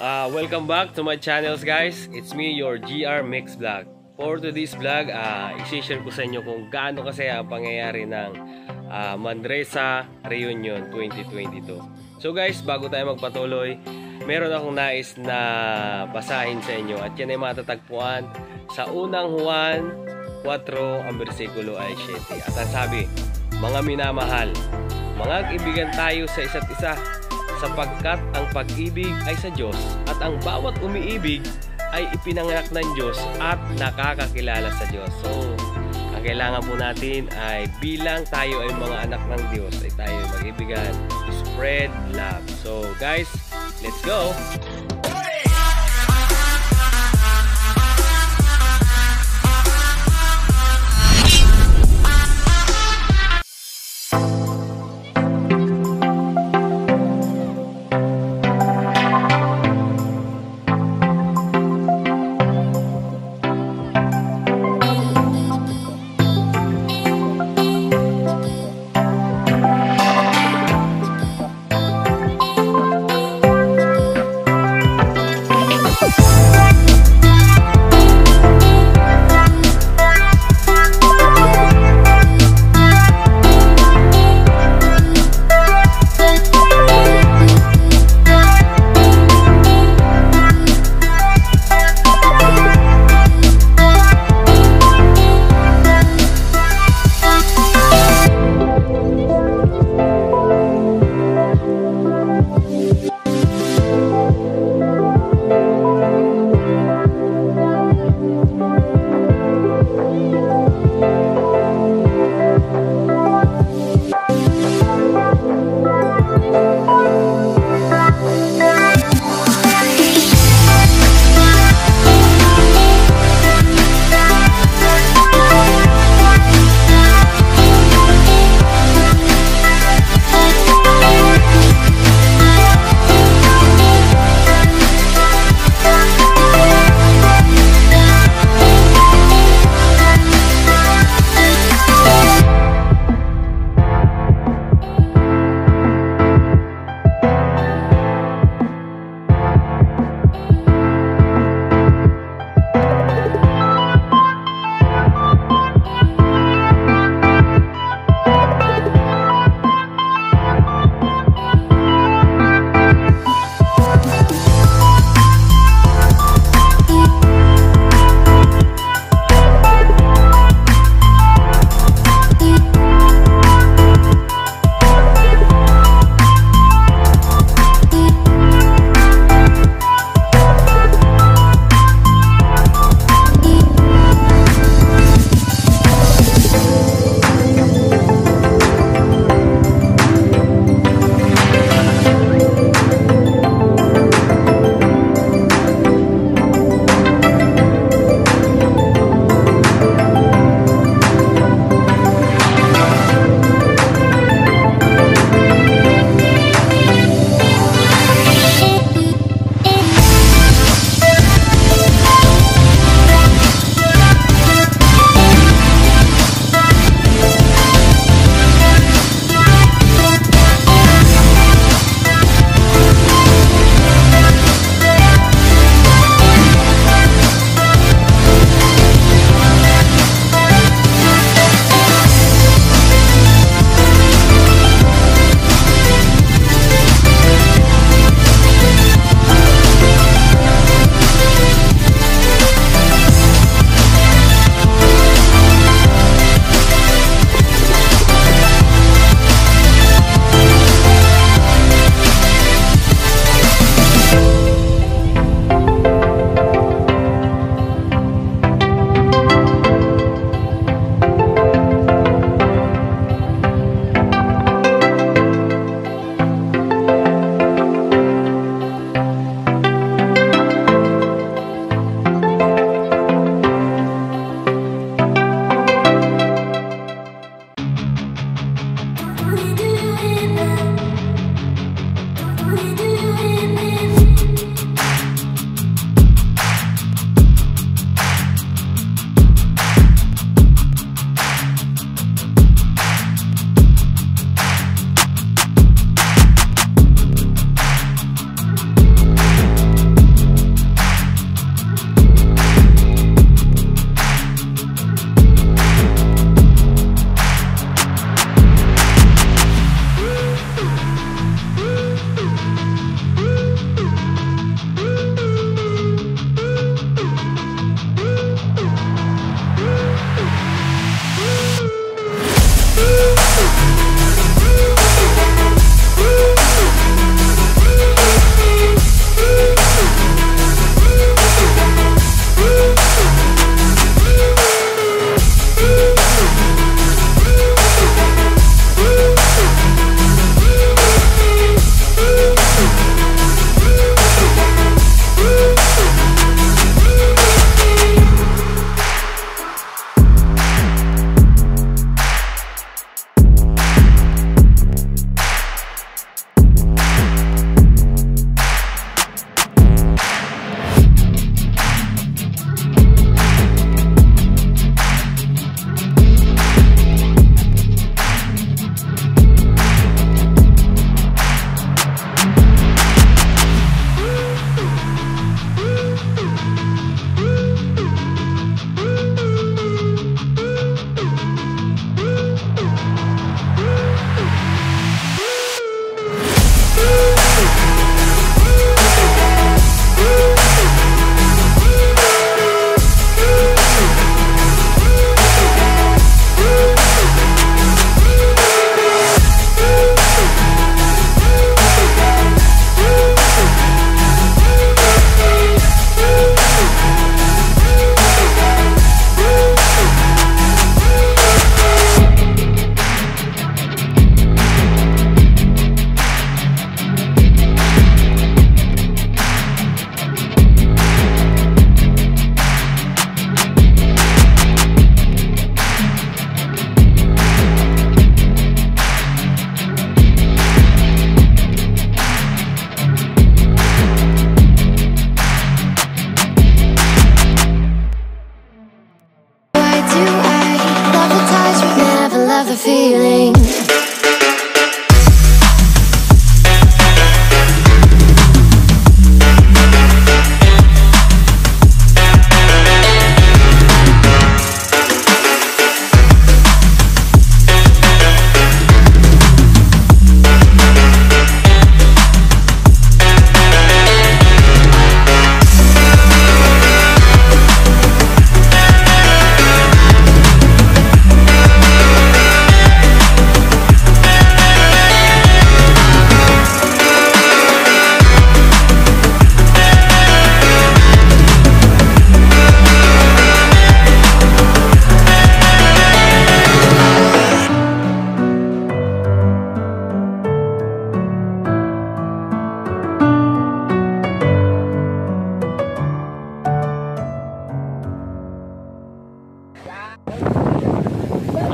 Welcome back to my channels, guys. It's me, your GR Mix Vlog. For today's vlog, i-share ko sa inyo kung gaano kasi ang pangyayari ng Manresa Reunion 2022. So guys, bago tayo magpatuloy, meron akong nais na basahin sa inyo at yan ay matatagpuan sa unang Juan 4, ang bersikulo ay 7. At ang sabi, mga minamahal, mga kaibigan tayo sa isa't isa, sapagkat ang pag-ibig ay sa Diyos at ang bawat umiibig ay ipinanganak ng Diyos at nakakakilala sa Diyos. So, ang kailangan po natin ay bilang tayo ay mga anak ng Diyos ay tayo mag-ibigan, spread love. So, guys, let's go!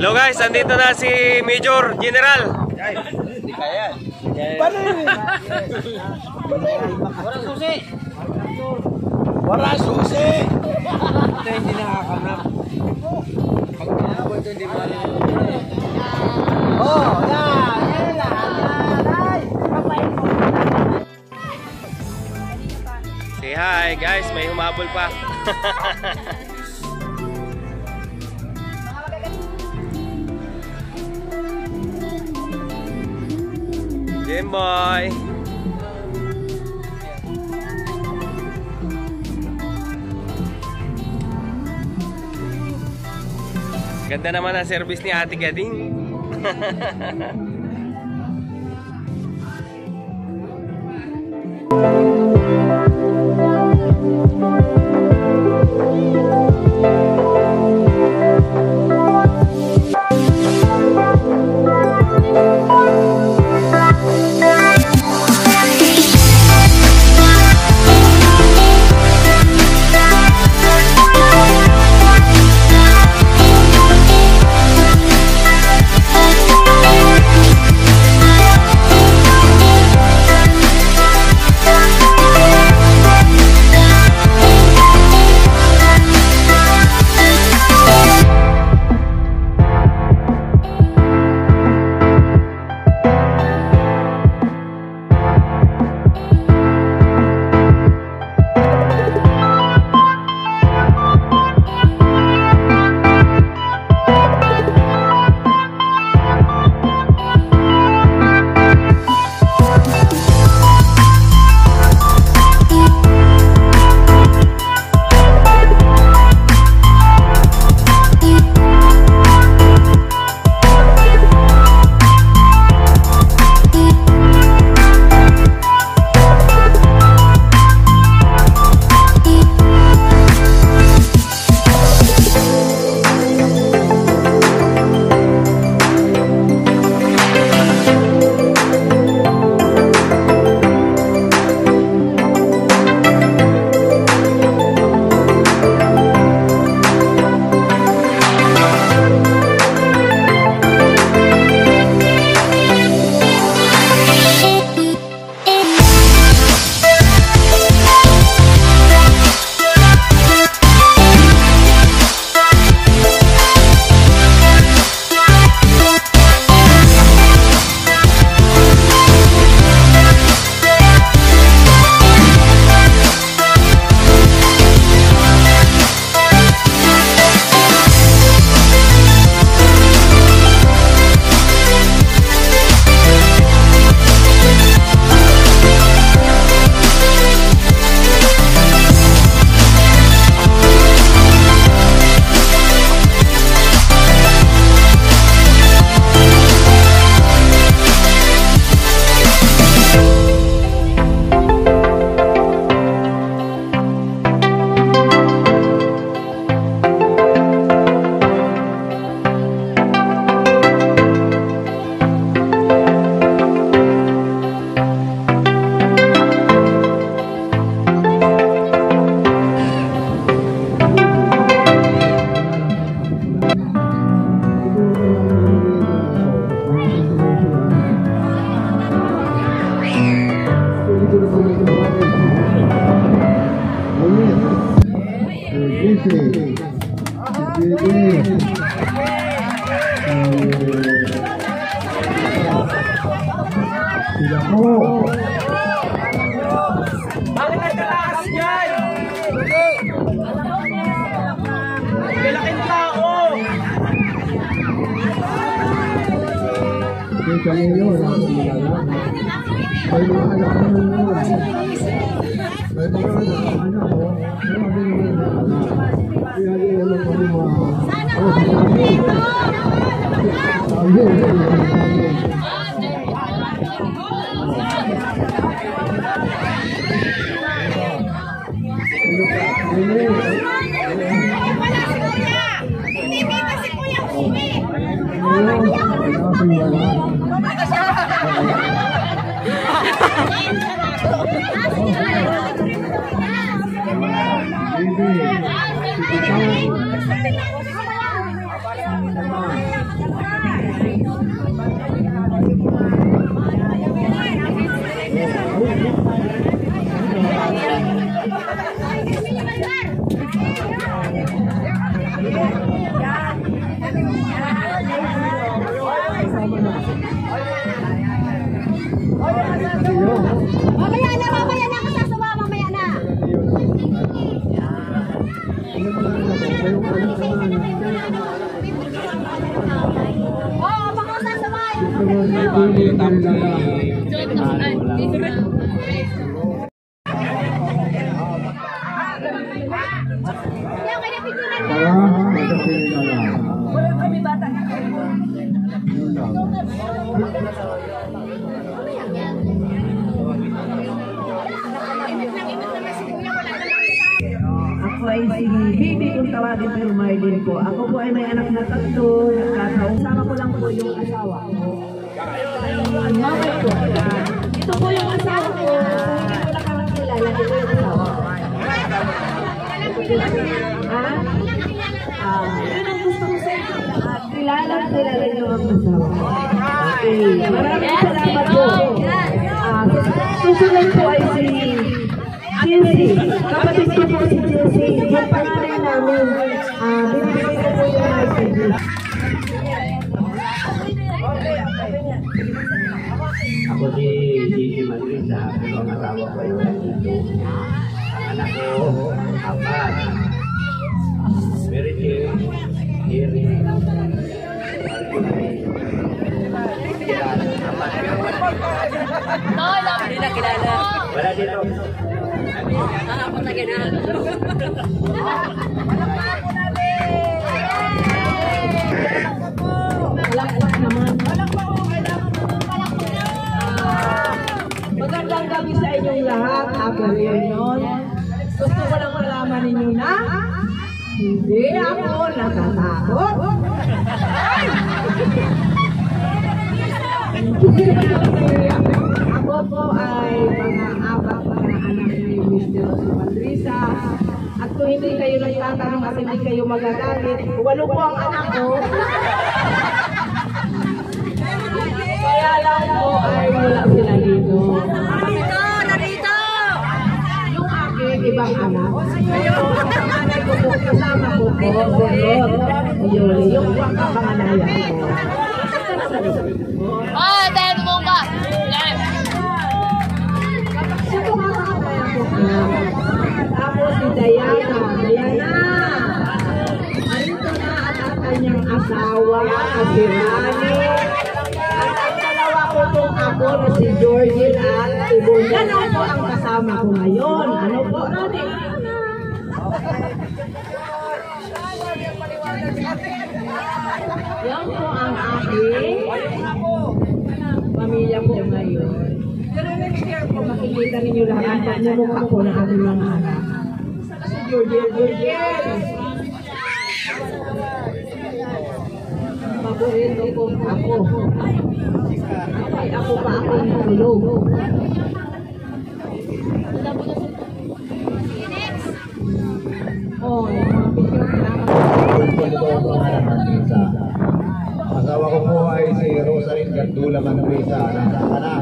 Hello guys, andito na si Major General. Hindi kaya. Wala susi. Wala susi. Ito hindi nakakanap. Pag pinabot ito hindi ba? Oh, yan. Yan lang. Say hi guys, may humabol pa. Game boy. Ganda naman ang service ni Ate Gading. Bakit nagtatakas dyan? Malaking tao! Kaya yun, ay mga anak mo yun. Pwede ka rin ang anak mo. Kaya yun ang mga... Hindi dito si Kuya Kumi. Ako ay si Baby kung tawagin pero Marlene po. Ako po ay may anak na 3. Kasama ko lang po yung asawa ko. Mama ko. Ito po yung asawa ko. Hindi ko nakakilala. Ito yung asawa ko. Yun ang gusto ko sa inyo lahat. Kilala niyo ang asawa ko. Okay. Maraming salamat po. Susunod po ay si Chelsea. Kapatid ko po si Chelsea. Yung pangalan namin. Binibigay ko po yung message. Ako si Gigi Manrisa, pero ang asawa ko ay wala dito. Ang anak ko, 4. Mary Jane, Jerry, wala dito. Magandang gabi sa inyong lahat. Ako rin yun. Gusto ko lang malaman ninyo na hindi ako natatakot. Ako po ay mga apat na anak ni Mr. Mandrisa. At kung hindi kayo nagtatanong at hindi kayo magagalit, 8 po ang anak ko. Kaya lang po ay wala sila dito. Narito! Yung aking ibang anak. Ang panganay ko po, kasama ko po, Berot, Yuri, yung panganaya ko. Dahil mo ka! Sino nga panganaya ko? Tapos si Diana. Andito na at ang kanyang asawa, si Rani. Ako na si Georgie at si Bonnie. Yan po ang kasama ko ngayon. Ano po, Rani? Yan po ang aking pamilya po ngayon. Kung makikita ninyo lahat ang pagmumukha ko ng aking mga anak. Si Georgie. Paborito ko ako. Ay, ako pa ako tulog. Oh, yung mga picture Asawa ko po ay si Rosaline Gandula Manrisa. Nasa ka na?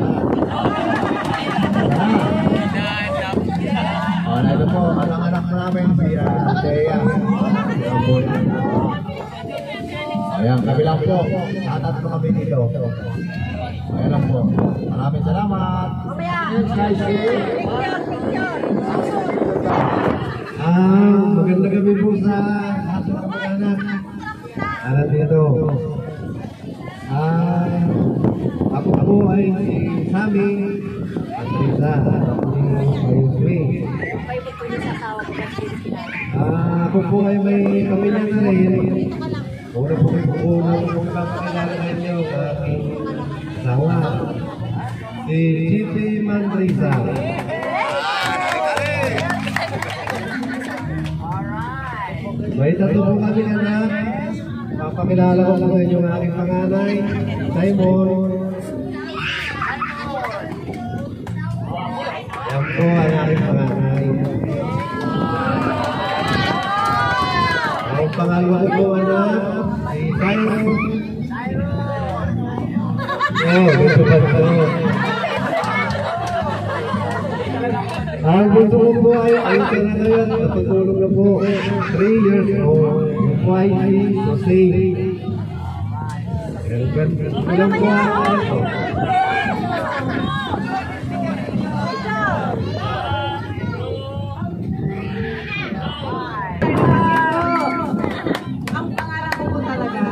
Na ito po, ang anak namin si Thea. Ayan, kami lang po. Tatlo kami dito. Ayan lang po. Maraming salamat. Maganda gabi po sa ating kapag-anak. Alam dito. Ako ay si Sammy at Risa at si Mayuswi. Ako po ay may pamilya na rin. Una po kayo po kung kakakilala ninyo sa aking asawa, si Gigi Manrisa. May 3 po kami anak. Papakilala ko po ngayon yung aking panganay, Simon. Yan po ang aking panganay. Ang pangalawa ko po anak, si Simon. Gusto ba ito? Ang gusto ko po ay ka na ngayon, natutulog na po, 3 years old, yung YC Jose. Ilang po ang ito? Ang pangarap ko talaga,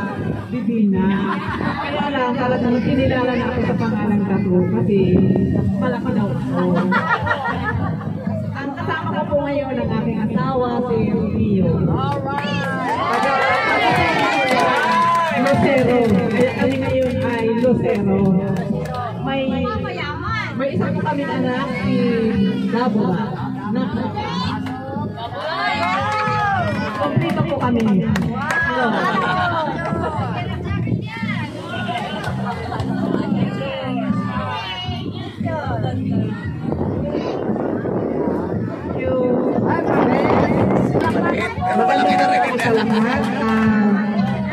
hindi na. Kaya lang, talagang kinilala na ako sa pangalang Tato kasi malaki daw ako. Ang kasama ko po ngayon ang aking asawa, si Rio. Lucero. Kami ngayon ay Lucero. May isa po kami anak, si Dabura. Kompleto po kami. Hello.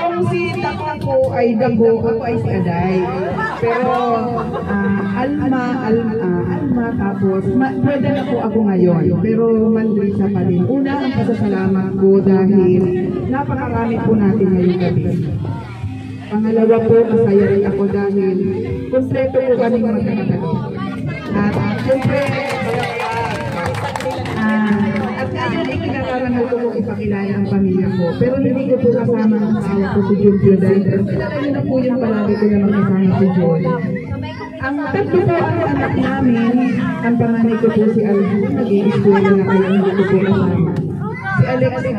Kung si Takang ko ay Dago, ako ay si Aday. Pero Alma tapos, pwede na po ako ngayon. Pero Mandresa pa rin. Una ang pasasalamat ko dahil napakarami po natin ngayong gabi. Pangalawa po, masaya rin ako dahil kompleto po kaming magkakatabi. At siyempre, at ngayon ay kinakarangal ko kung ipakilala ang pamilya ko. Pero hindi ko po kasama ang asawa ko si Julio dahil kilala niyo na po yung palagi ko na magkasama si Julio. Ang tatlo po ang anak namin, ang panganay ko po si Alvin, nag-i-eskwela na kayo, hindi ko po kasama. Si Alexa,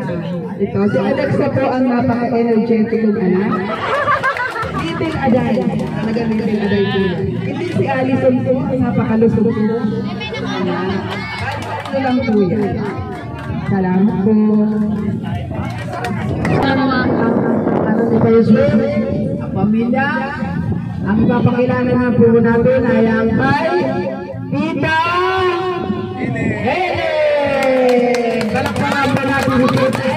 ito, si Alexa po ang napaka-energetic ng anak. Little Aday, nag-little Aday po. Hindi si Allison po, ang napakalusog po. Ito lang po yan. Salamat po. Ano ni Paisyo? Ang pamilya. Ang ipapakilala na po natin ay ang kay Tita Helen! Palakpakan po natin si Tita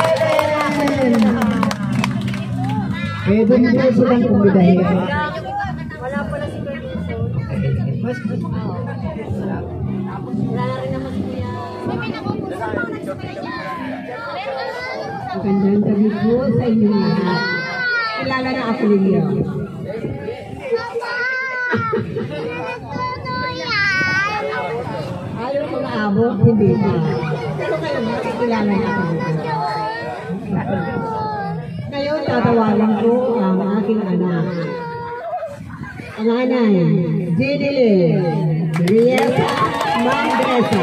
Helen! Pwede niyo po silang kumbidahin. Wala pala si Kuya. Wala na rin naman si Kuya. May nakukusa pa ako nagsabihin niya. Magandang gabi po sa inyo lahat. Kilala na ako ninyo. Ayaw ko maabot, hindi na. Pero kayo makikilala na ako ninyo. Ngayon, tatawalan ko ang aking anak. Panganay, Jenilyn Rieta Mandresa.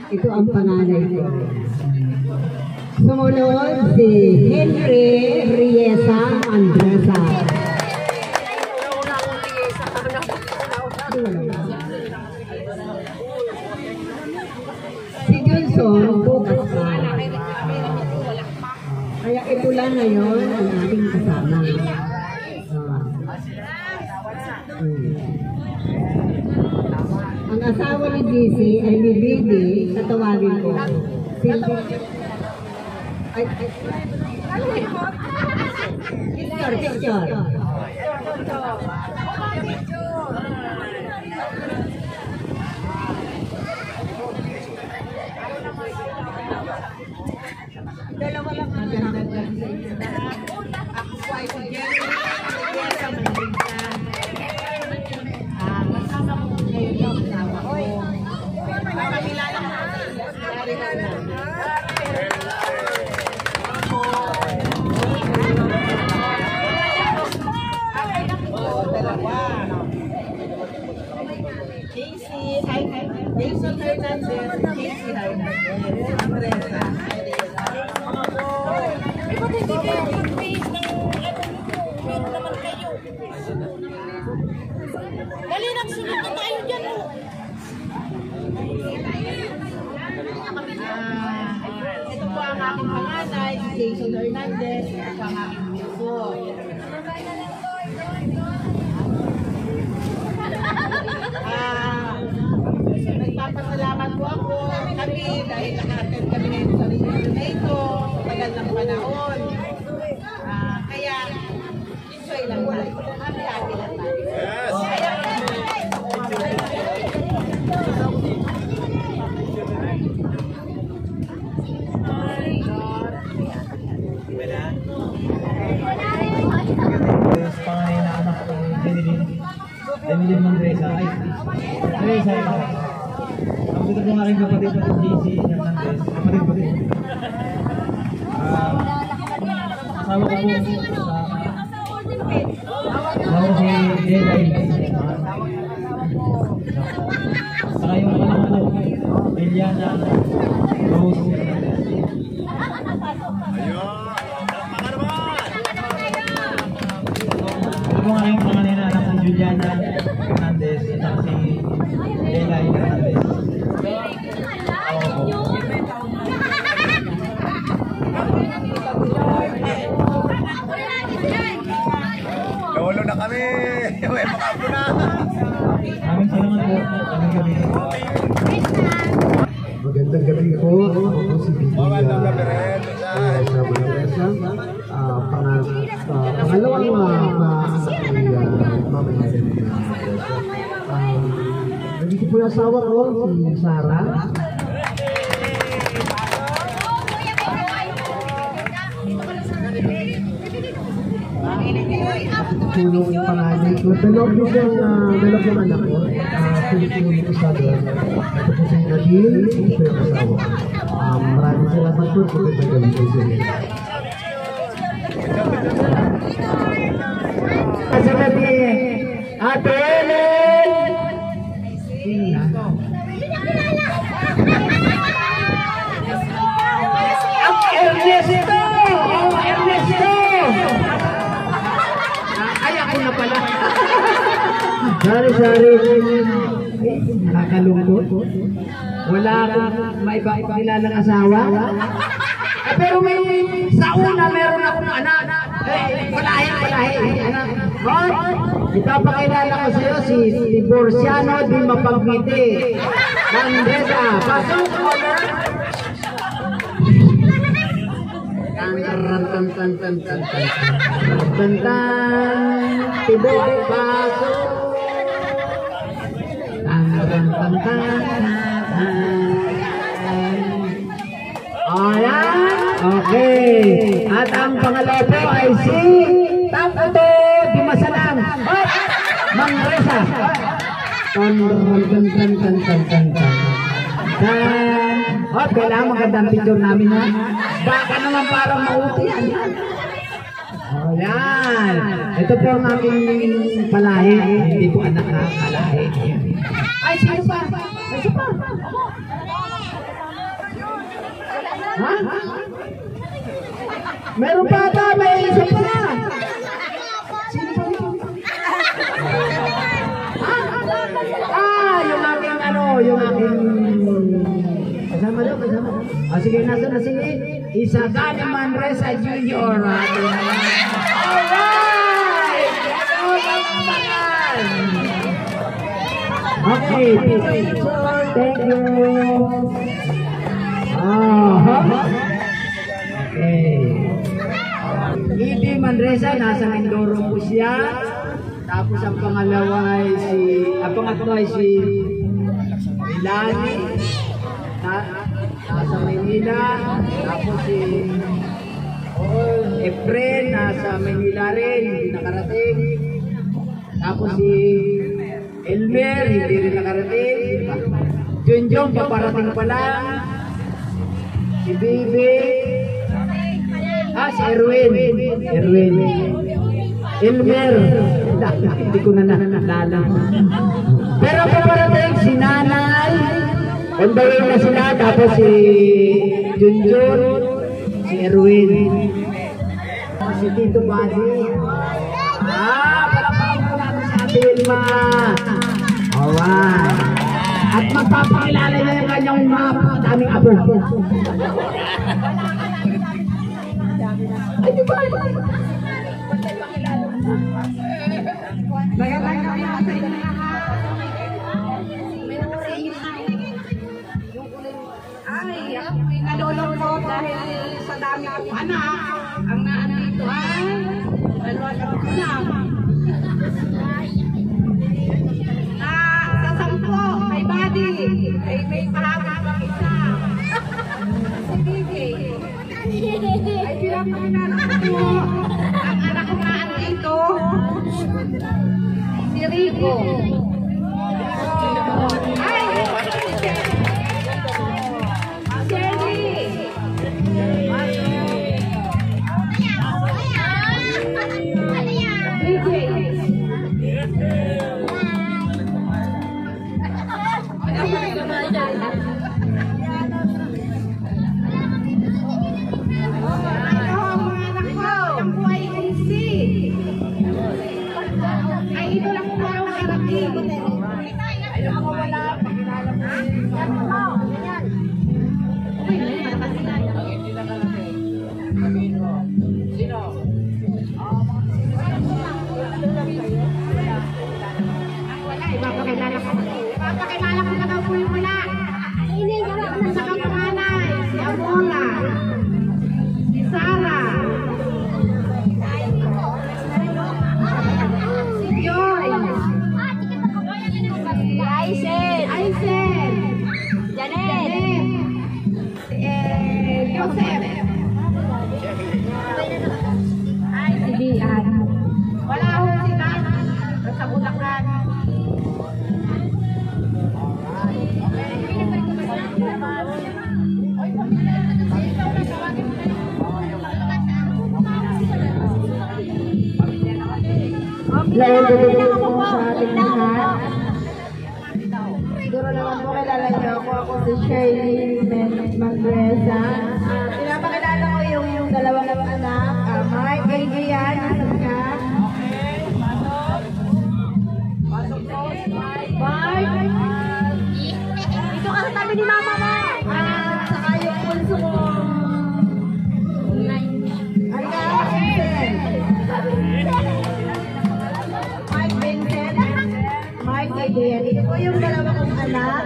Ito ang panganay ko. Sumunod si Henry Riesa Mandresa. Si Johnson, bukas pa. Kaya ito lang ngayon ang ating kasama. Ang asawa ni JC ay ni Bibi, tatawagin ko. Picture. Dalawa lang ang anak. Ako po ay si Jenny. Kasama ko ngayon yung asawa ko. Pakakilala ko. Jason Hernandez, Casey Hernandez, Amresa. Ba't hindi kayo mag-face ng meron naman kayo? Dali lang, sunod na tayo dyan. Ito po ang aking panganay, si Jason Hernandez, ito ang aking puso. Nagpapasalamat po ako kami dahil naka-attend kami ngayon sa reunion na ito sa tagal ng panahon. Kaya enjoy lang tayo. Happy lang tayo. Pangalan na anak ko, Jenilyn Mandresa. Ay, Mandresa. ito po ang aking kapatid na JC Hernandez. Kapatid po din. Asawa ko po si Jelay. Saka yung anak ko, Eliana Rose. Ito po nga yung pangalan na anak ng Juliana Hernandez at saka si Jelay Hernandez. Lolo na kami! Uy, makaplo na! Maraming salamat po. Maraming gabi. Magandang gabi po. Ako po si Bibi. Magandang gabi rin. Sa Manresa. Pangalawang mamaya rin. Nandito po yung asawa ko, si Sarah. Tulong yung pangalan ko. Dalawang yung anak ko. Tulong ko sa doon. Ito po si Nadine. Ito po yung asawa. Maraming salamat po. Ito po yung galing. Kasalabi, Ate Ellen! Ernesto! Ernesto! Ay, ako na pala. Sorry. Nakakalungkot. Wala akong maiba-iba kilalang asawa. Pero may sa una meron akong anak. Walahi. Anak. Ipapakilala ko sa iyo si Divorciano di Mapagmiti. Mandresa. Pasok, Honor. Tan. Tibok, pasok. Ayan. Okay. At ang pangalawa po ay si Taputo di Masalang. Mangresa. Kailangan magandang picture namin ha. Baka naman parang mauti yan. Ayan. Ito po ang aking palahi. Hindi po anak na palahi. Ay, sino pa? Sino pa? Ha? Meron pa ata, may isa pa. Sino pa yun? Yung aking yung aking kasama daw. Sige, nasa na sige. Isagani Manresa Junior. Alright! Okay. Thank you. Okay. Idi Manresa, nasa Mindoro po siya. Tapos ang pangatlo ay si Milani. Nasa Maynila. Tapos si Efren, nasa Maynila rin, hindi nakarating. Tapos si Elmer, hindi rin nakarating. Junjong, paparating pa lang. Si Bibi. Si Erwin. Elmer. Hindi ko na naalala. Pero paparating si Nanay. On the way na sila. Tapos si Junjun. Si Erwin. Si Tito Badi. Palapang ko natin sa Vilma. Alright. At magpapakilala niya yung kanyang mga daming apo. Ay, di ba? Ay, nalulong ko dahil sa dami kong anak. Ang naandito ay dalawa ko lang. Sa 10, may body. Ay may pahawak ng isa. Si Bibi. Ay bilang kami na ko. Ang anak ko naandito. Si Rico. Ay! nakarating. Ayun ako wala. Pakilala mo. Yan mo. Yan. Uy, malakas na. Hindi na kalaki. Sabihin mo. Sino? Wala, ipapakilala ko. Ipapakilala ko na daw po yung wala. Hindi, wala ka na sa kapanganay. Si Amona. Si Sarah. Si Joy. Si Aisen. Janet. Joseph. Si Dian. Wala ho sila. Sa Bulacan. Lalo po sa ating lahat. Siguro naman po kilala niyo ako. Ako si Shirley Mandresa. Pinapakilala ko yung dalawang anak. Mark, Adrian, nasan ka? Mark! Dito ka sa tabi ni mama mo. Saka yung pulso ko. Mark Vincent. Mark Adrian. Ito po yung dalawa kong anak.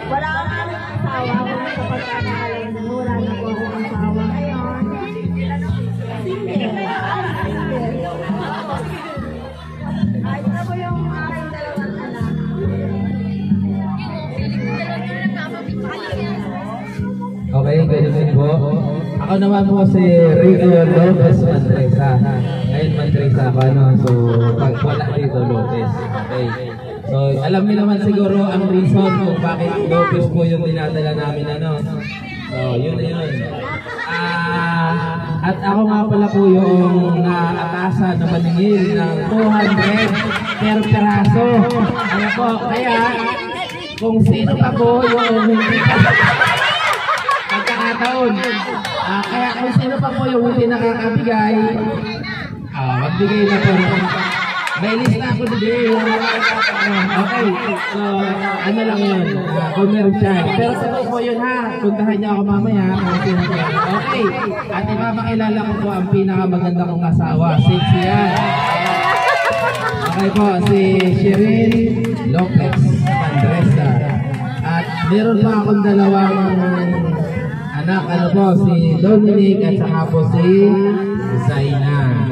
Wala akong asawa. Kung sa pagkakaalam mo, wala na po akong asawa ngayon. Ito po yung aking dalawang anak. Okay, ganun po. Ako naman po si Rico Lopez Mandresa. Ngayon Mandresa ako, ano? So, pag wala dito, Lopez. Okay. So, alam niyo naman siguro ang reason kung bakit Lopez po yung dinadala namin, ano? So, yun. At ako nga pala po yung naatasan na maningil ng 200 per peraso. Ano po, kaya kung sino pa po yung hindi pagkakataon, kaya kung sino pa po yung hindi nakakabigay, magbigay na po. May list na ako today. Okay, so ano lang yun, commercial. Pero sa po yun ha, puntahan niyo ako mamaya. Okay, at ipapakilala ko po ang pinakamaganda kong asawa, sexy yan. Okay po, si Sheryl Lopez Mandresa. At meron pa akong dalawang anak, ano po, si Dominic at saka po si Zaina.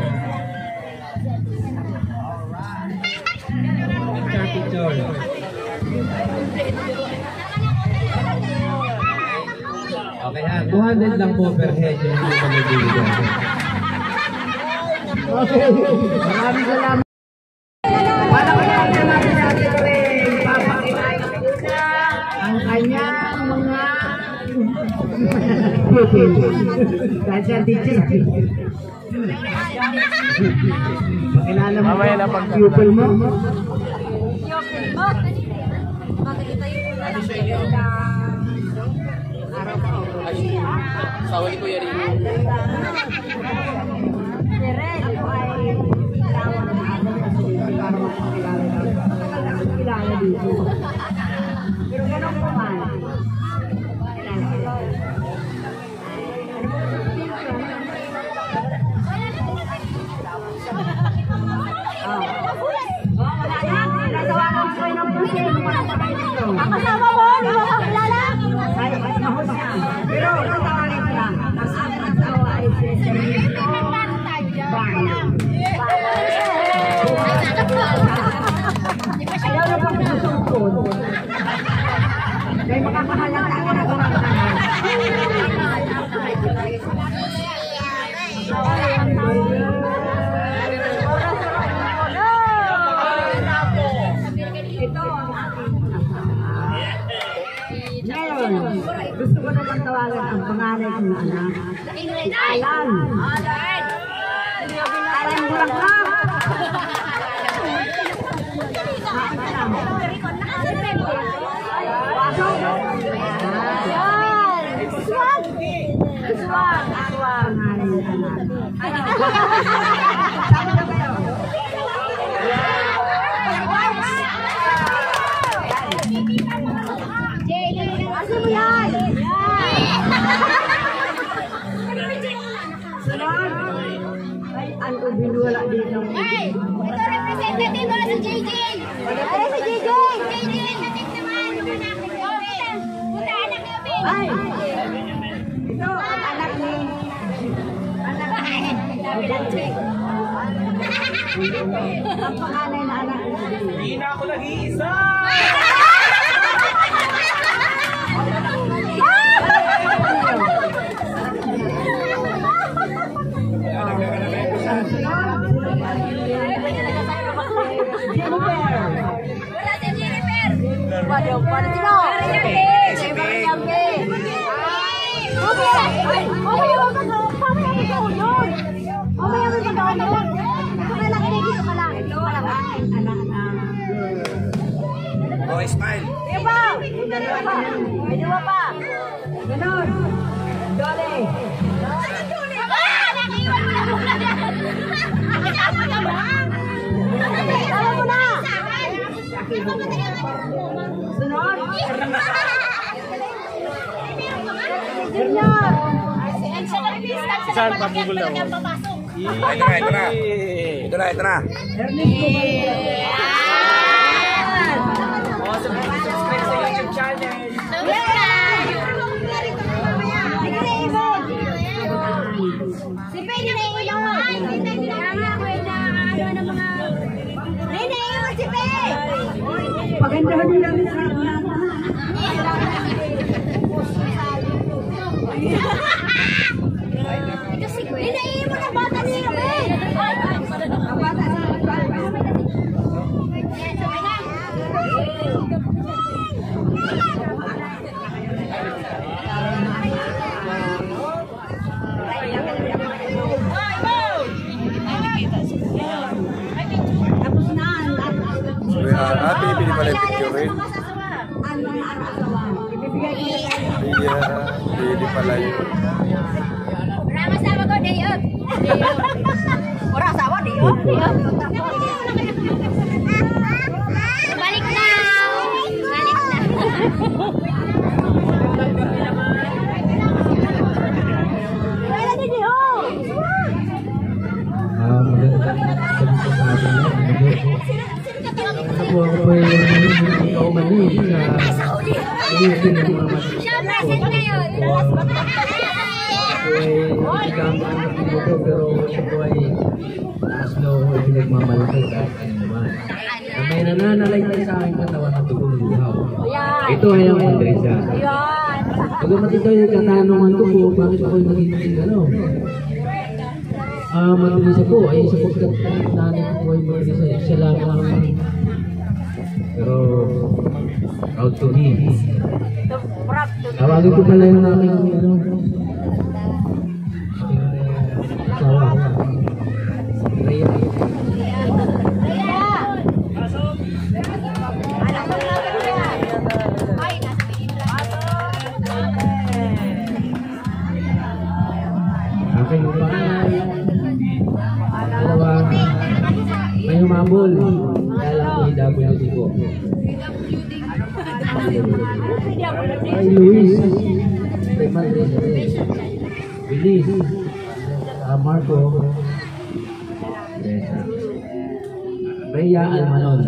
Okay ha, 200 lang po per head yung pinabibigyan. Okay, maraming salamat. Para ko natin natin papakilala ang kanyang mga pakilala mo ang pupil mo. Sawa ni Kuya Rin. Pero ganun po man. Ang kasama mo, di mo kakilala? Ay, mahos siya. Pero natawagin ko lang. Ang aking asawa ay si Sergio Barna. Ayaw na pang nasungkod. May makakahalata ka na kumakanan. Ito ang aking asawa. Ngayon, gusto ko naman tawagan ang pangalan ng anak. Alan. Alan Bulacan. Pasok. Swag. Swag. Pangalan ng anak. Sama na kayo. Ay! Ito representative mo si JJ! Ay, si JJ! JJ! Natin naman! Punta anak niyo, Ben! Ay! Ito, ang anak ni... Ang panganay na anak ni... Hindi na ako nag-iisa! Wala si Jennifer! Para sino? Oh, smile! Pwede mo pa. Ganon. Dole. Ah! Nakiiwan mo na muna! Nakasama ka ba? Tama mo na. Sunod. Junior. Saan pagugol daw? Ito na. Ernest Kumalit. Subscribe sa YouTube channel. Si Penny na iwan! Naiiwan si Penny! Pagandahan nyo namin sa Ito si Gwen. Naiiwan ang bata niya, Ben! ang bata sa tapos na ang Pinipili pala yung picture rin. ang mga asawa. Ibibigay ko na tayo. Iya, pinipili pala yun. Orang asawa ko, day up! Orang asawa, di yun. Balik na! Balik na! Wala din yun. Ako po ay ikaw mali sa initin ng mga Siya present ngayon! gamit ang piloto pero siya po ay taas daw ay pinagmamalaki sa akin naman. Na may nananalaytay sa aking katawan na tugong lihaw. Ito ay ang Mandresa. Pagamat ito ay katanungan ko po, bakit ako ay magiging ano? Mandresa po ay sapagkat nanay ko po ay Mandresa. Siya lamang. Pero proud to him. Tawagin ko pala yung aking ano. Asawa. Rhea. Aking panganay. Dalawa. May humabol. Dalang PWD ko. Ay Luis. Kay Mandresa rin. Bilis. Marco. Rhea Almanon.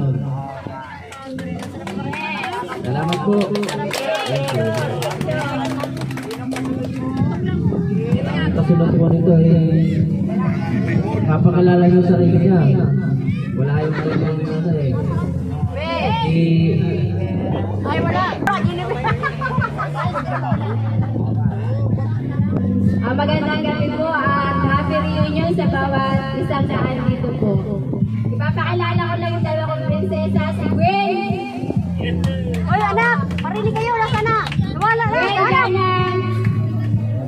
Salamat po. Thank you. Kasunod po nito ay papakalala yung sarili niya. Wala yung kanyang ano eh. Ay, wala! Magandang gabi po at happy reunion sa bawat isang daan dito po. Ipapakilala ko lang yung dalawa kong prinsesa, si Gwen. Hoy, anak! Marinig kayo! Nasa na? Nawala na! Gwen Ganan.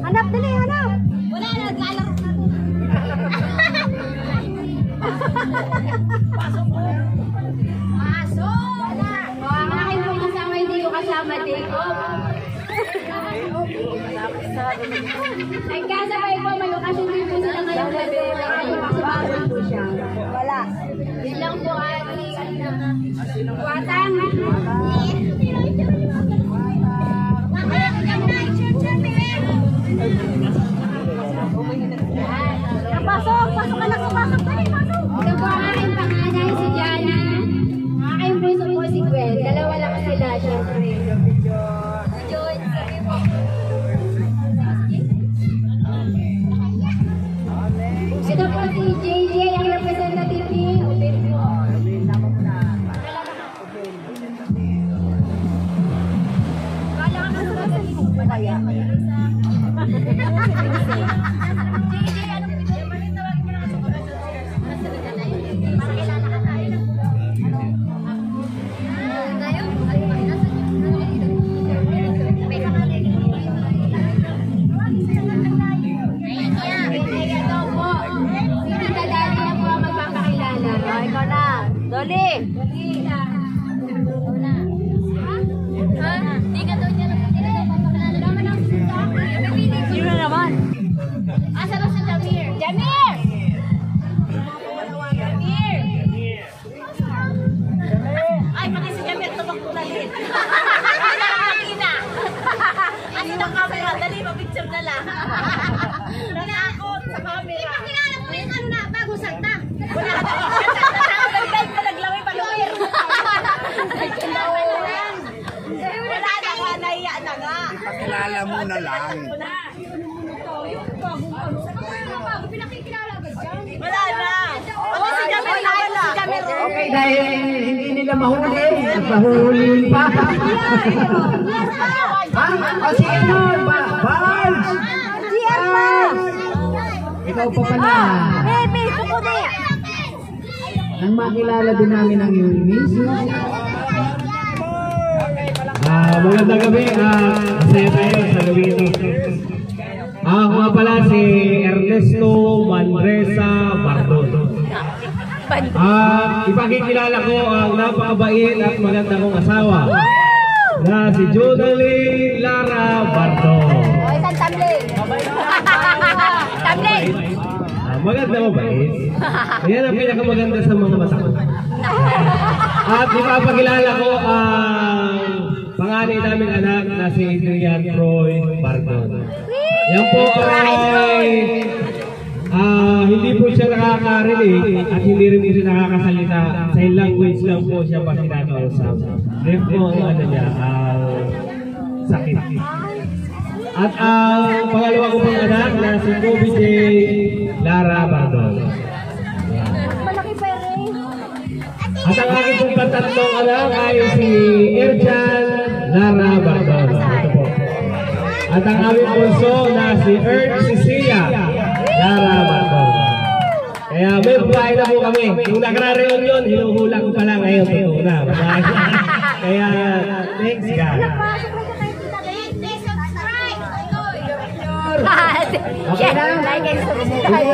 Hanap dali! Hanap! Wala na! Naglalaro na! Pasok mo! Pasok! O, ang aking pong kasama hindi ko kasama dito. Nagkasabay po, may okasyon din po sila ngayong gabi. Nakapasok po siya. Wala! Yun lang po ating watang. Pasok! Pasok anak! Pasok! Dali! Pasok! Loli! Ha? Di ka daw niya sino na naman? Asa ba si Jamir? Jamir! Jamir! Ay, pati si Jamir tumakbo na rin. Nakakakina. Ano ng camera? Dali, mapicture na lang. Nanakot sa camera. Ipakilala mo yung ano na, bago salta. Wala ka. Nagdagdag pa, naglaway pa lawyer. Wala na ka, nahiya na nga. Ipakilala mo na lang. Wala na. Pati si Jamir na wala. Okay, dahil hindi nila mahuli, nagpahuli pa. O sige nun, Barnes! Ikaw pa pala. Baby, pukude. Nang makilala din namin ang iyong miss. Magandang gabi. Masaya tayo sa gabi ito. Ako nga pala si Ernesto Mandresa Bardon. Ipakikilala ko ang napakabait at maganda kong asawa na si Jodaline Lara Bardon. O, isang tabling. Tabling. Maganda mabait. Yan ang pinakamaganda sa mga mata. At ipapakilala ko ang panganay naming anak na si Adrian Troy Bardon. Yan po ay hindi po siya nakaka-relate at hindi rin po siya nakakasalita. Sign language lang po siya pa kinakausap. Then po ang ano niya, sakit. At ang pangalawa ko pong anak na si Kobe J. Lara Bardon. Malaki pa rin. At ang aking pong katatlong anak ay si Erjan Lara Bardon. Ito po. At ang aming bunso na si Erd Cecilia Lara Bardon. Kaya may buhay na po kami. Yung nagra-reunion, hinuhula ko pala ngayon. Totoo na. Kaya thanks God. Okay na? Like and subscribe.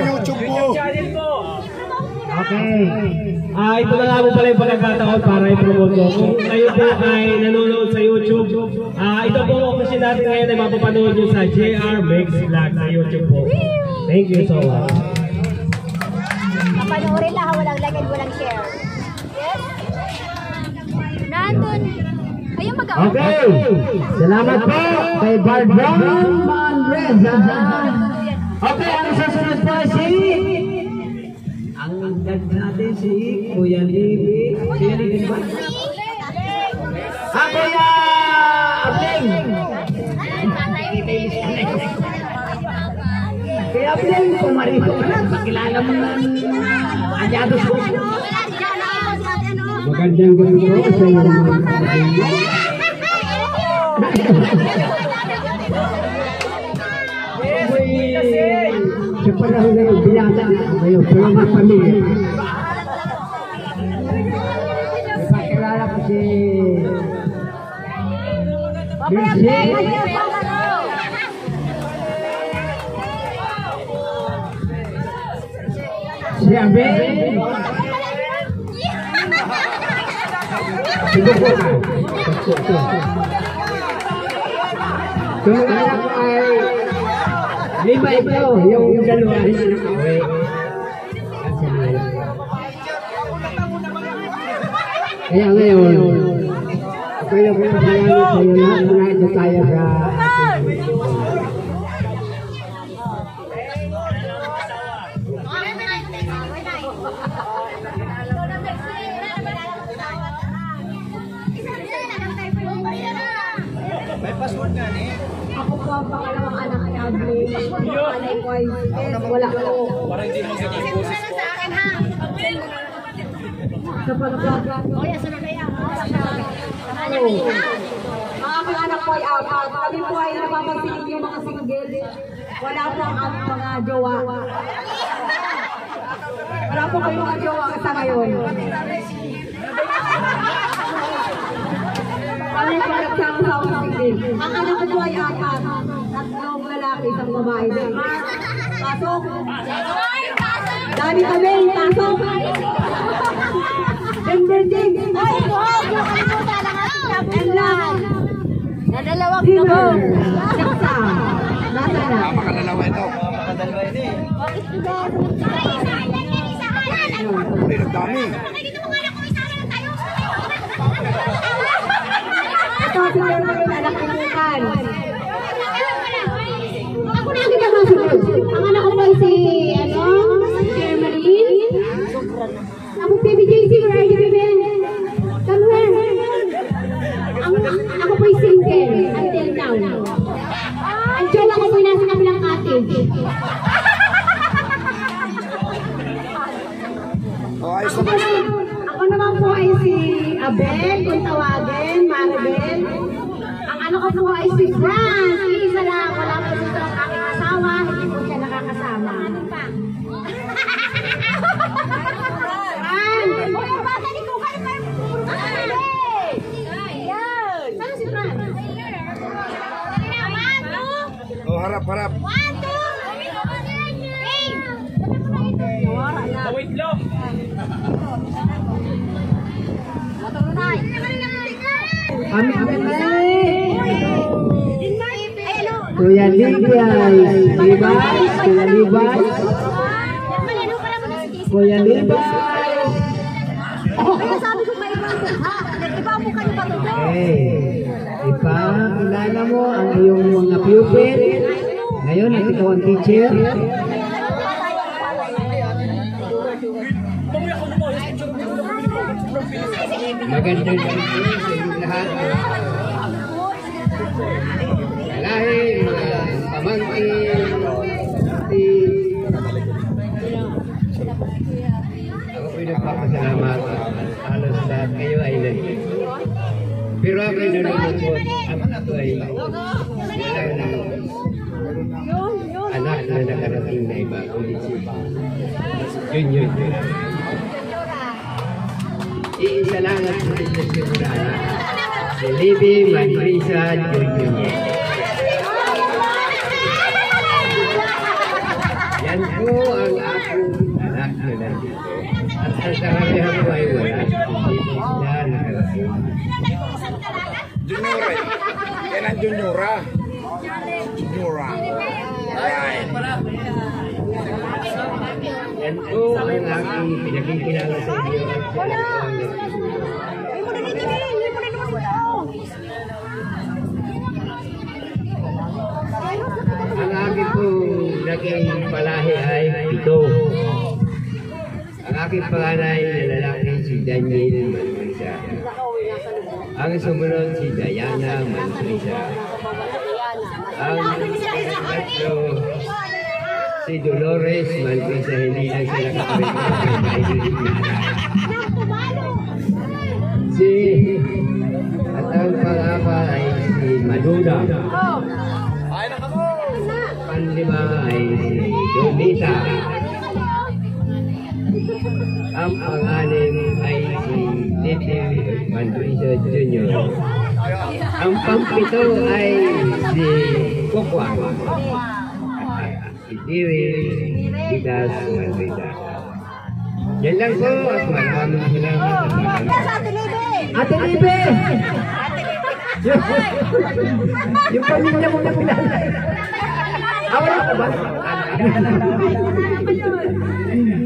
YouTube mo. Okay. Ito na nga po pala yung pagkakataon para i-promote ko. Kung kayo po ay nanonood sa YouTube, ito po kasi natin ngayon ay mapapanood nyo sa JR Mix Vlog sa YouTube po. Thank you so much. Panoorin lang, walang like and walang share. Yes? Nandun. Ayun mag-out. Okay. Salamat po kay Bardon Mandresa. Okay, ang susunod po si... Ang dad natin si Kuya Libby. Kuya Libby ba? Kuya Abling! Kuya Abling, pumarito ka na. Pakilala mo na anyados ko. Magandang gabi po sa iyo mga kapatid. Sa panahon na yung binata ngayon, tulong ng pamilya. Ipakilala ko si Lindsay. Si Abel. Yung anak ko ay lima ito, yung dalawa ay nakauwi. Kaya ngayon, ako yung pagkakalaman sa iyo lahat na ito tayo sa ating Ako po ang pangalawang anak ni Abli. Ang pangalay ko ay wala ko. Sa pagkakala. Ang aking anak ko ay apat. Kami po ay napapapiling yung mga single. Wala po ang aming mga jowa. Wala po kayo mga jowa sa ngayon. Kami po nagsama-sama sa single. Ang anak ko ay apat. Tatlong lalaki, isang babae. Pasok. Dami kami, pasok. Zimmer. Saksa. Nasa na? Makakalalawa ito. Ay, nagdami. Ito, tingnan mo yung anak ng bukan. Ako na ang kinakasunod. Ang anak ko ba si, Germany? Ako, Baby JC, where are you, baby? Come here. Ako po'y single until now. Ang jowa ko po'y nasa kabilang cottage. Ako naman po ay si Abel, kung tawagin, Maribel. Ang ano ko po ay si Franz. Isa lang, wala po dito ang aking asawa, hindi po siya nakakasama. Oh, harap. Wait lang. Kuya Levi's, Kuya Levi's. Kuya Levi's. Sabi ko may iba mo, ha? Iba mo kayo ba ito? Ipakilala mo ang iyong mga pupil. Ngayon, at ikaw ang teacher. Magandang gabi sa inyong lahat. Lahi, mga pamangkin, ako po'y nagpapasalamat. Halos lahat kayo ay nandito. Pero ako'y nalulungkot. Ang ako ay walang anak na nakarating na iba. Kulit si Junior. Iisa lang ang sitwasyon na si Libby Manrisa Junior. Yan po ang aking anak na nandito. At ang karabihan ko ay wala. Hindi po sila nakarating. Junior eh. Yan ang Juniora. Juniora. Ayan. Yan po ang aking pinakikilala sa inyo. Ang aking po naging palahi ay 7. Ang aking panganay na lalaki si Daniel Manrisa. Ang sumunod si Diana Manrisa. Ang tatlo si Dolores Manrisa. Hindi lang sila at ang pang-apat ay si Maduna. Panlima ay si Donita. Ang pang-anim ay si Titi Manrisa Jr. Ang pang-pito ay si Kokwa. Si Tiri Titas Manrisa. Yan lang po at maraming salamat. Ate Libe! Yung pamilya mo na pinala. Awala ko ba?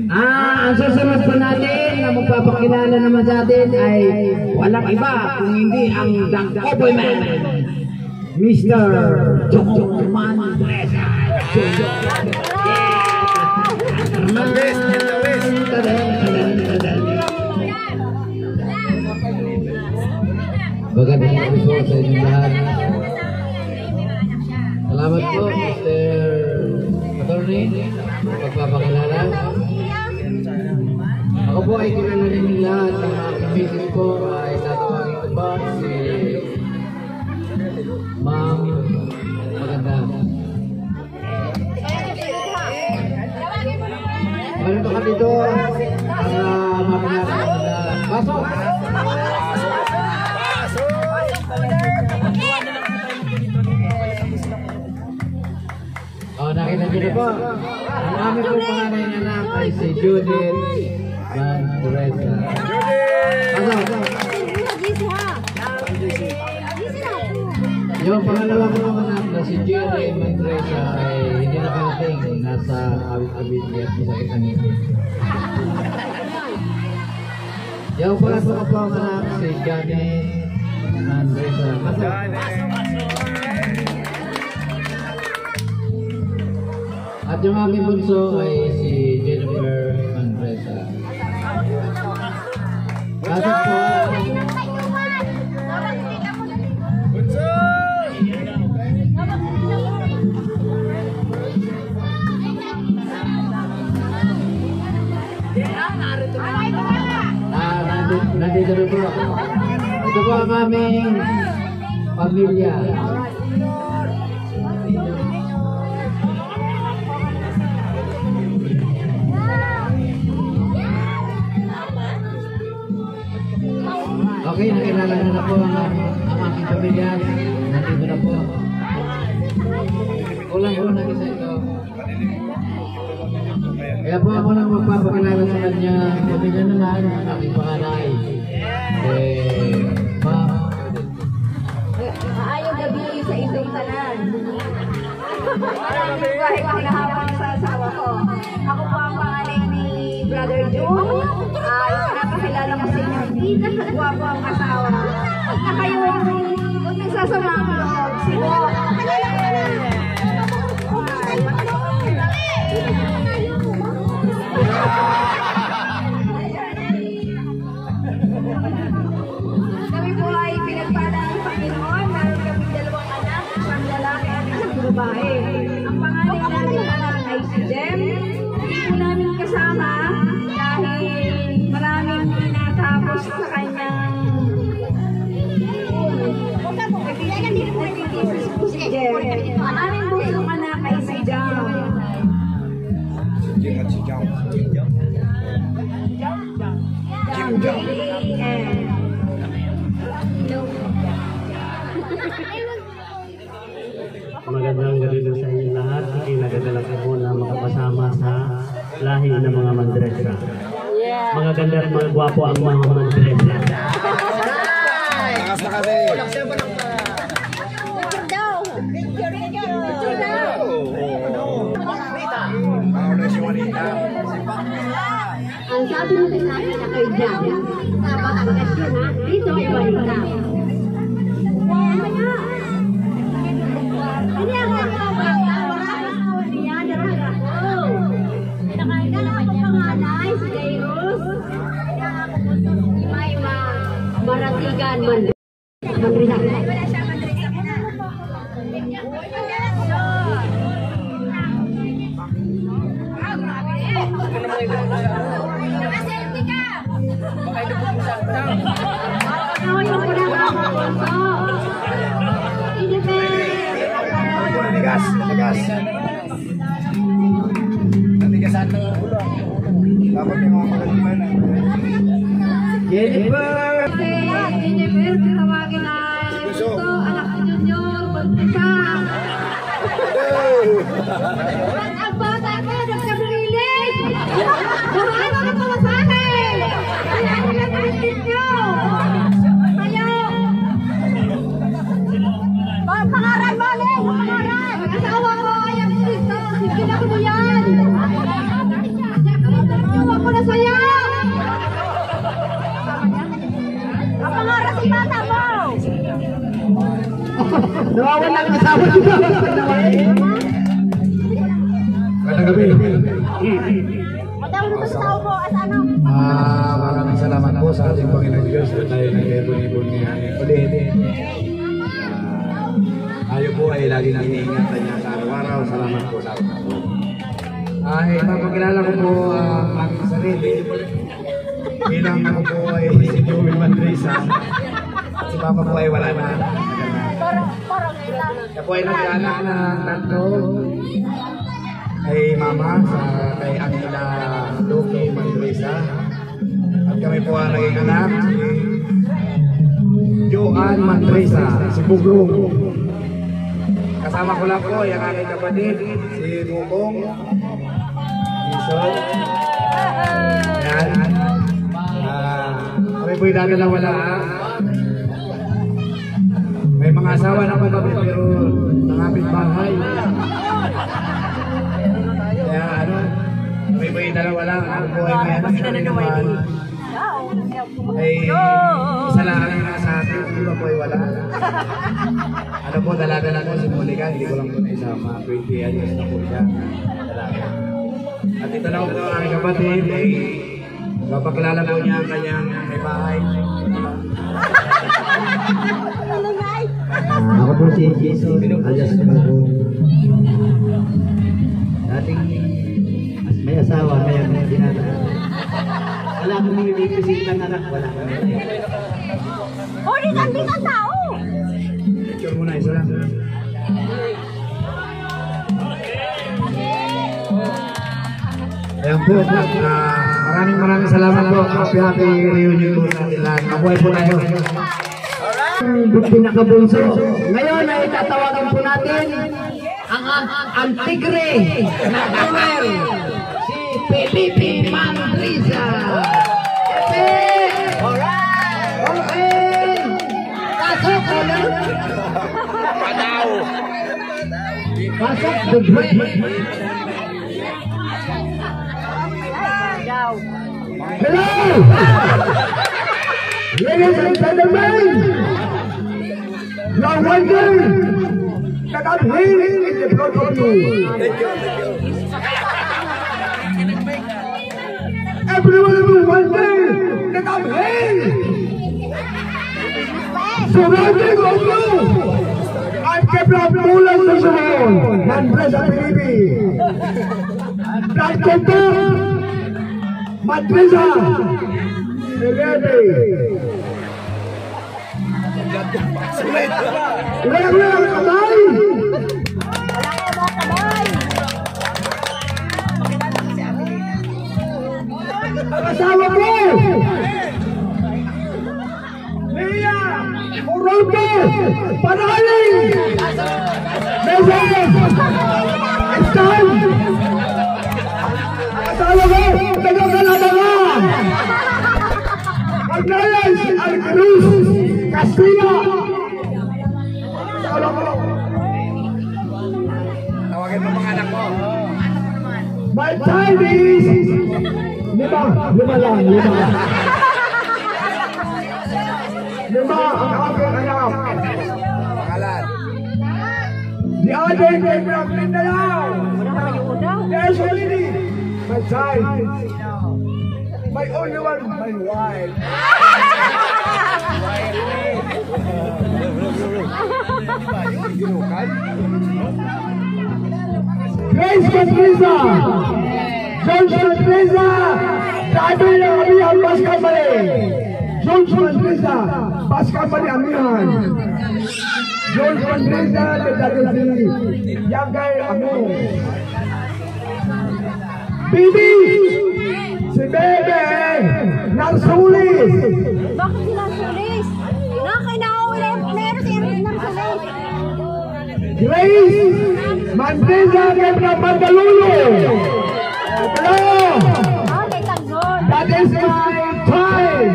Ang susunod po natin na magpapakilala naman sa atin ay walang iba kung hindi ang The Cowboy Man, Mr. Jokjok Manresa. Magandang gabi po sa inyong lahat. Salamat po, Mr. Attorney, pagpapakilala. Ako po ay kilala rin lahat ng mga business ko ay tatawagin ko ba si Ma'am Maganda. Ganito ka dito para mapinakita. Pasok! Nakita niyo na po. Ang aming pong panganay na anak ay si Judith Manresa. Pasok! Yung pangalawa ko anak na si Jerry Mandresa ay hindi nakarating. Nasa awit-awit niya at isa kitang ngipin. Yung pangatlo ko anak si Johnny Mandresa. At yung aming bunso ay si Jennifer Mandresa. Pasok po. Nandito rin po. Ito po ang aming pamilya. Okay, nakilala na po ang aking pamilya. Nandito na po. Kulang-kulang isa ito. Kaya po ako lang magpapakilala sa kanya. Pamilya naman, ang aking panganay. Maayong gabi sa indong tanan. Maraming buhay pinahapang sa asawa ko. Ako po ang pangalan ni Brother June. Napakilala ko sa inyo. Hindi kasagwa po ang asawa. At na kayo kung nagsasama ang loob. Sino? Kami po ay pinagpala ng Panginoon. Meron kami 2 anak, isang lalaki at isang babae. Ang pangalan namin anak ay si Jem. Hindi po namin kasama dahil maraming tinatapos sa kanyang si Jem. Ang aming busong anak ay si Jam. Magandang gabi sa inyo lahat. Ikinagdala ko po na makapasama sa lahi ng mga Mandresa. Mga ganda at mga gwapo ang mga Mandresa. Lakas na kasi. Ang sabi mo sa akin na kayo dyan, sa bakasyon ha, dito ay balita. Hindi ako niya, darang ako. Nakakilala ako panganay, si Jairus. May maratigan man. Wala siya Natigas. Natigasan ng ulo. Dapat may mga magaliman na. Jennifer! Jennifer, tawagin na ito, anak ni Junior, Bandika. Ang bata ko, nagkabrilig. Buhaan ka pa sa akin. Kaya nila natin nyo. Ayaw. Pangaran mo, Len. Pangaran. Mag-asawa ko, ayaw mo dito. Sige ko yan. Ayaw ko na sa'yo. Ang pangaran si bata mo. Nawawala ang asawa niyo. Magandang gabi. Madawin ko sa tao mo at ano? Maraming salamat po sa ating Panginoon Diyos na tayo nag-ibon-ibon niya ulit. Tayo po ay lagi nang iingatan niya sa araw-araw. Salamat po sa ating po. Ipapakilala ko po ang aking sarili. Bilang ako po ay si Joey Mandresa. Si Papa po ay wala na. Siya po ay nag-anak na tatlo. Kay Mama, kay Angela Loki Mandresa. At kami po ang naging anak, si Joanne Mandresa, si Buglong. Kasama ko lang po yung aking kapatid, si Bukong, si Sol. Yan. Kami po yung dadalawa lang. May mga asawa na po kami pero nangapit bahay. Kaya ano, may dalawa lang. Ako po ay may anak na naman. Ay, isa lang ang nasa atin. Iba po ay wala. Ano po, dalaga na po si Monica. Hindi ko lang po na isama. 20 years na po siya. Dalaga. At ito na po ang aking kapatid. Ay, mapakilala po niya ang kanyang may bahay. Ako po si Jason alias Bago. Dating may asawa, kaya may ginagawa. Wala akong nililipisin ng anak, wala. Oh, di ka tao! Picture muna, isa lang. Ayan po, maraming salamat po. Happy reunion po sa atin lahat. Mabuhay po tayo. Pinakabunso. Ngayon ay tatawagan po natin ang tigre na duel, si Felipe Mandriza. Okay! Pasok ulit! Pasok the break! Hello! Ladies and gentlemen! Your wonder that I'm here in the front of you. Everyone will wonder that I'm here. Surrounding of you. I'm Kepler Mulan Sasharon, Mandriza Felipe. Brad Koto, Mandriza Felipe. Wala ang kamay! Kasama ko! Leia! Uroto! Panaling! Mesa! Estan! Kasama ko! Nagkakalabangan! Magnayan si Alcruz! Castilla! Tawagin mo mga anak mo. My time is lima lang. Lima ang aking anak. Pangalan. The other came from Mindanao. There's already my child. My only one, my wife. Grace Mandriza, George Mandriza, sabi ng Amihan Bus Company. George Mandriza, Bus Company Amihan. George Mandriza, Dadadili, Yagay Amo. Bibi, si Bebe, Narsulis. Bakit si Narsulis? Meron si Narsulis. Grace Mandriza Kepler Mandalulo. Hello! That is my time!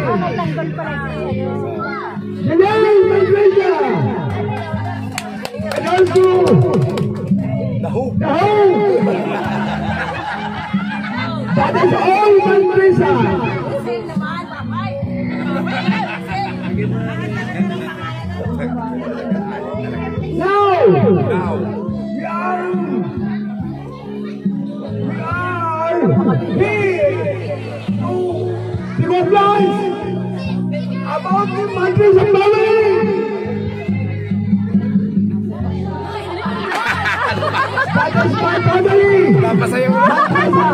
Janelle Mandriza! And also, the Hope! That is all Mandriza! Now, we are here to recognize about the Mandriza family. That is my family. Mandriza.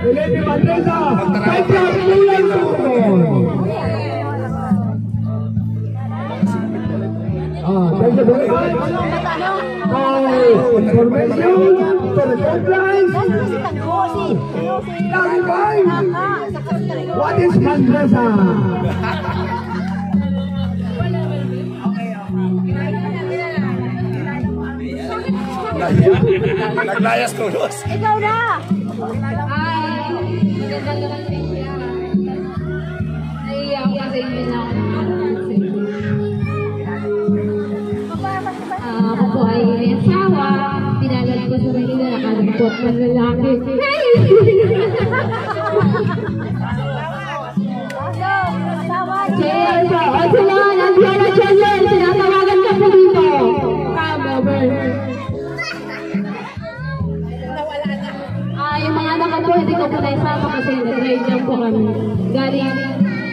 Felipe Mandriza. Kepler Mulan Sasharon. Thank you very much. Information for the deadlines. What is Mandriza? Naglayas tulos. Ikaw na! Naiiyak kasi hindi na ako sa Manila, nakadampot ng lalaki. Hey! Cheers! O sila, nandiyan na Channel! Sinatawagan ka po dito! Come over! Yung mga anak ko po, hindi ko po naisama kasi nag-ride lang po kami. Galing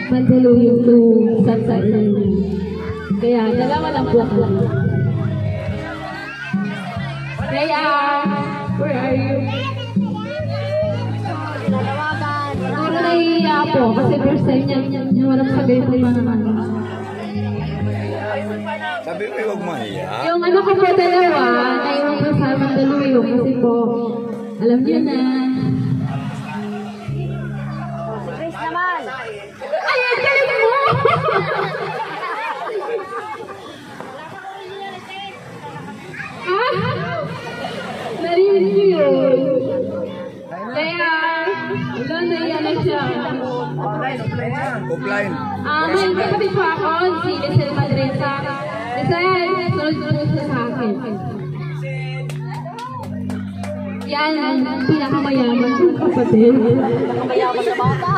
Mandaluyong to San San. Kaya dalawa lang po kami. Kaya, where are you? Siguro naiiya po kasi first time niya walang sabihin po mga ano. Sabi ko, huwag mahiya. Yung ano ko po dalawa, naiwan ko sa Mandaluyong kasi po, alam niyo na. Grace naman. Ay, ang galing mo! Narinig niyo yun. Kaya, wala na yan na siya. Offline. May kapatid po ako, si Lisel Madresa. Lisel, sunod-sunod siya sa akin. Yan ang pinakamayaman kong kapatid. Mayaman na bata.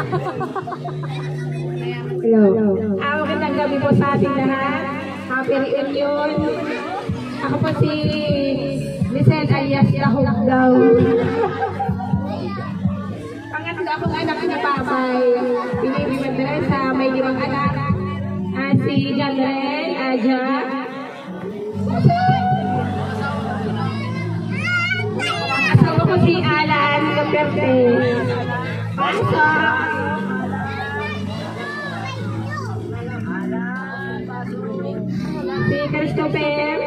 Hello. Magandang gabi po sa ating lahat. Happy reunion. Ako po si Lisel alias Lahog daw. Pangatlo akong anak ni Papay. Pinili Madresa, may 5 anak. Si Janren, Aja. Asawa ko si Alan Caperte. Pasok. Si Christopher.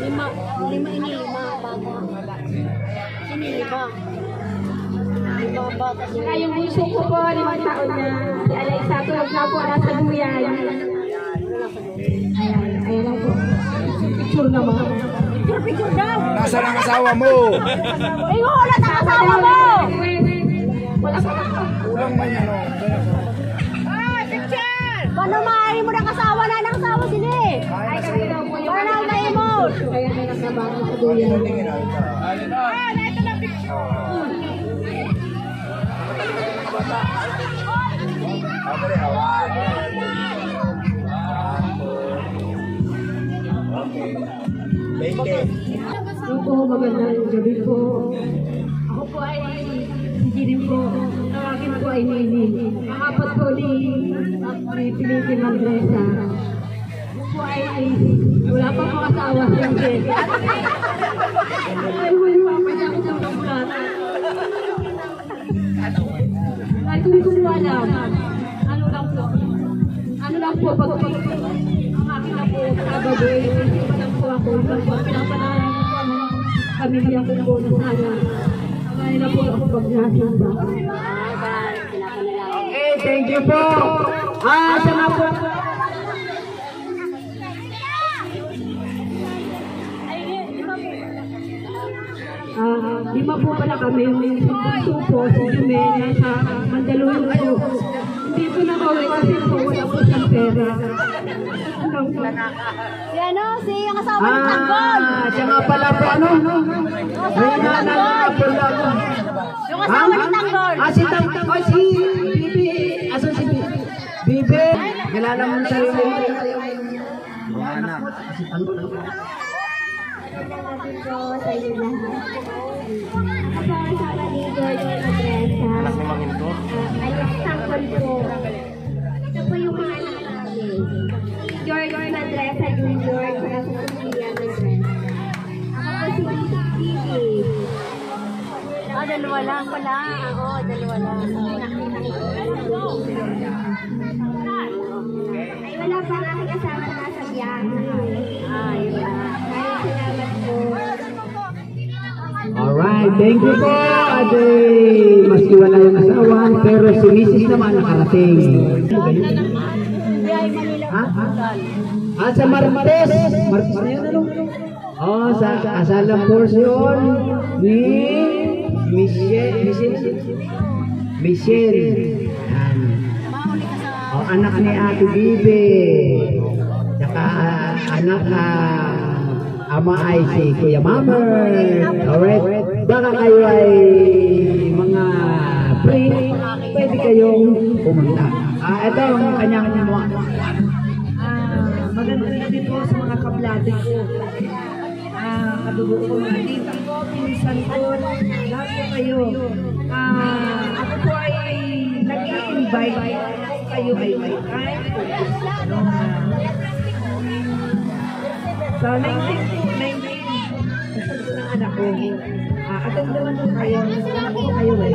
Lima bata. Sino lima? Lima bata. Saka yung bunso ko po, 5 taon na. Si Alexa, tulog na po, nasa Duyan. Ayan lang po. Picture naman. Picture daw. Nasaan ang asawa mo? Ay, wala na asawa mo. Wala pa na. Kulang man yan, oh. Paano maaari mo ng asawa na ng asawa sila eh? Ay, kasi daw po yung Paano na mo? kaya may nakabango sa Duyan. Ito na picture. Opo, magandang gabi po. Ako po ay si Jirin po. Tawagin po ay Nini. Makapat po ni Pilipin Mandresa. Ako po ay wala pa po asawa siyempre. Ay, wala pa niya ako ng kamulat. Ay, kung alam, ano lang po pag ang akin na po kagabi, pa lang po ako, pinapanalan ko po ang pamilya ko po na sana. Kaya na po ako pag-nasamba. Okay, thank you po. Sa mga po. Lima po pala kami, yung bunso po, si Jumena sa Mandaluyong po. Hindi po nakauwi kasi po, wala po siyang pera. Si ano? Si yung asawa ng Tanggol. Siya nga pala po, ano? May nananawa po lang. Yung asawa ng Tanggol. Si Tanggol, si Bibi. Asan si Bibi? Kilala mo sa sarili mo. Mga anak. Si Tanggol. Sa inyo lahat. Ako ang asawa ni George Madresa. Anak ni Manginto? Alias Tangkol po. Ito po yung mga anak namin. George Madresa Jr. para sa Sofia Madresa. Ako po si Bibi. Dalawa lang pala. Ako, dalawa lang. Ay, wala pa ang aking asawa na nasa biyahe. Yun na. Ay, salamat po. Alright, thank you po. Ate, maski wala yung asawa, pero si Mrs. naman nakarating. Ha? Sa Martes. Martes na yan, ano? Sa asalang portion ni Michelle. Yan. Anak ni Ate Bibi. Saka anak ama ay si Kuya Mamer. Alright? Baka kayo ay mga free, pwede kayong pumunta. Ito ang kanyang mga. Magandang gabi po sa mga kablate ko. Kadugo ko, mga tita ko, pinsan ko, lahat po kayo. Ako po ay nag-i-invite kayo ay may time. Sa 19, kasal ko ng anak ko. Atag naman po kayo, anak ko kayo ay